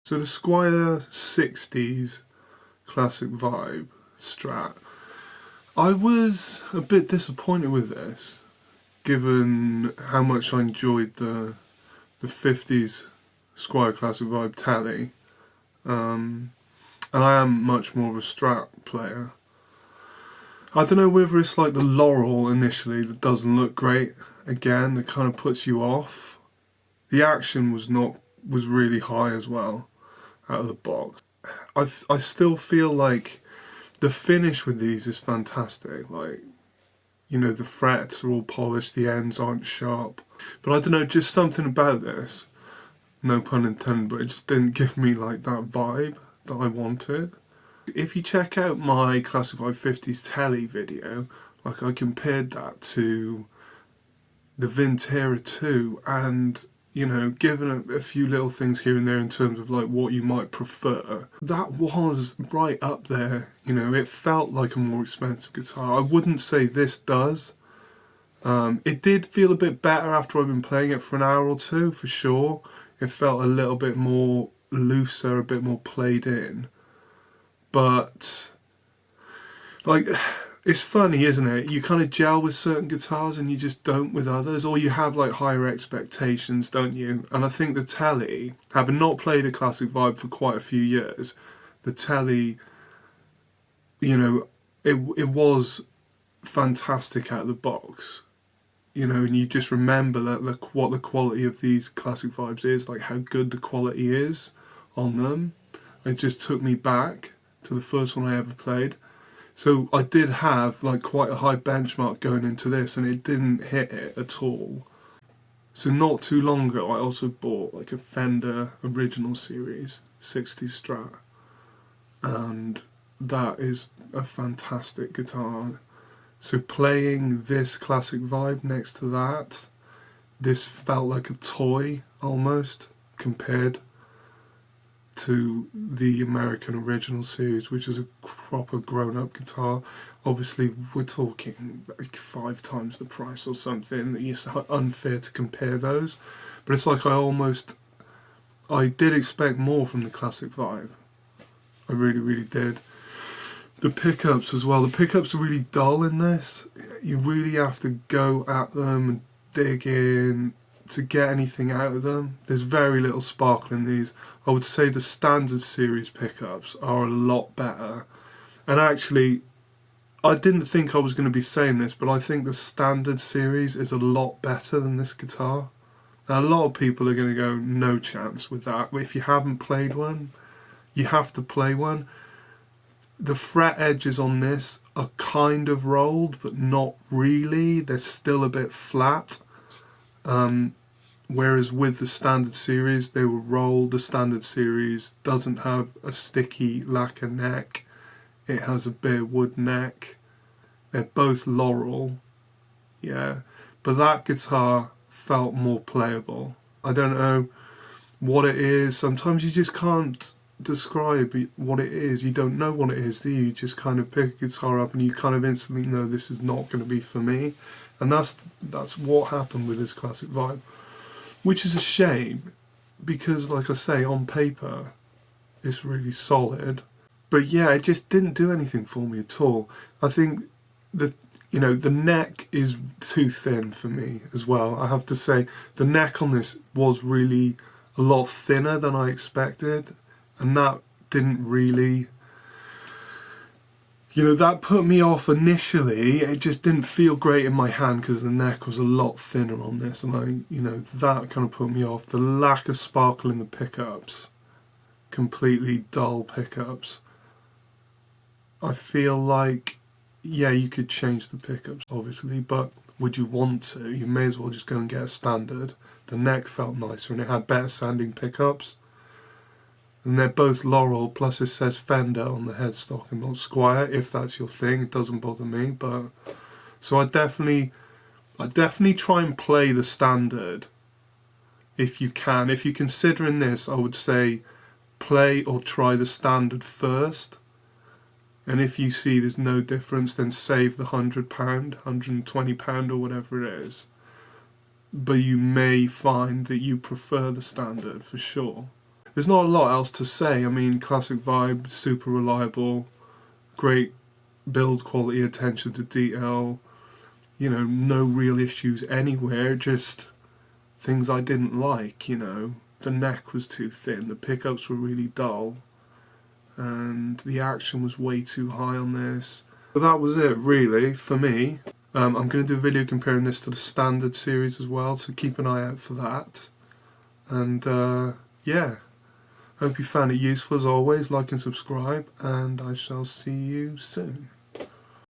So the Squier 60s Classic Vibe Strat, I was a bit disappointed with this, given how much I enjoyed the 50s Squier Classic Vibe Tele, and I am much more of a Strat player. I don't know whether it's like the Laurel initially that doesn't look great, again, that kind of puts you off. The action was really high as well, out of the box. I still feel like the finish with these is fantastic. Like, you know, the frets are all polished, the ends aren't sharp. But I don't know, just something about this, no pun intended, but it just didn't give me like that vibe that I wanted. If you check out my Classic Vibe 50s Tele video, like I compared that to the Vintera 2 and, you know, given a few little things here and there in terms of like what you might prefer, that was right up there. You know, it felt like a more expensive guitar. I wouldn't say this does. It did feel a bit better after I've been playing it for an hour or two, for sure. It felt a little bit more looser, a bit more played in. But, like, it's funny, isn't it? You kind of gel with certain guitars and you just don't with others, or you have like higher expectations, don't you? And I think the Tele, having not played a Classic Vibe for quite a few years, the Tele, you know, it was fantastic out of the box. You know, and you just remember that what the quality of these Classic Vibes is, like how good the quality is on them. It just took me back to the first one I ever played. So I did have like quite a high benchmark going into this, and it didn't hit it at all. So not too long ago I also bought like a Fender Original Series 60 Strat, and that is a fantastic guitar. So playing this Classic Vibe next to that, this felt like a toy almost compared to the American Original Series, which is a proper grown-up guitar. Obviously we're talking like 5 times the price or something. It's unfair to compare those, but it's like I did expect more from the Classic Vibe. I really did. The pickups as well, the pickups are really dull in this. You really have to go at them and dig in to get anything out of them. There's very little sparkle in these. I would say the standard series pickups are a lot better. And actually, I didn't think I was going to be saying this, but I think the standard series is a lot better than this guitar. Now, a lot of people are going to go, no chance with that. But if you haven't played one, you have to play one. The fret edges on this are kind of rolled, but not really. They're still a bit flat. Whereas with the standard series, they were rolled. The standard series doesn't have a sticky lacquer neck. It has a bare wood neck. They're both Laurel, yeah. But that guitar felt more playable. I don't know what it is. Sometimes you just can't describe what it is. You don't know what it is, do you? You just kind of pick a guitar up and you kind of instantly know this is not going to be for me. And that's what happened with this Classic Vibe, which is a shame, because like I say, on paper it's really solid, but yeah, it just didn't do anything for me at all. I think the neck is too thin for me as well. I have to say the neck on this was really a lot thinner than I expected, and that didn't really, you know, that put me off initially. It just didn't feel great in my hand because the neck was a lot thinner on this, and that kind of put me off. The lack of sparkle in the pickups, completely dull pickups. I feel like, yeah, you could change the pickups obviously, but would you want to? You may as well just go and get a standard. The neck felt nicer and it had better sounding pickups. And they're both Laurel, plus it says Fender on the headstock and not Squier. If that's your thing, it doesn't bother me. But so I definitely try and play the standard if you can. If you're considering this, I would say play or try the standard first. And if you see there's no difference, then save the £100, £120 or whatever it is. But you may find that you prefer the standard for sure. there's not a lot else to say. I mean, Classic Vibe, super reliable, great build quality, attention to detail, you know, no real issues anywhere, just things I didn't like, you know. The neck was too thin, the pickups were really dull, and the action was way too high on this. But that was it, really, for me. I'm going to do a video comparing this to the standard series as well, so keep an eye out for that. And yeah, hope you found it useful as always. Like and subscribe, and I shall see you soon.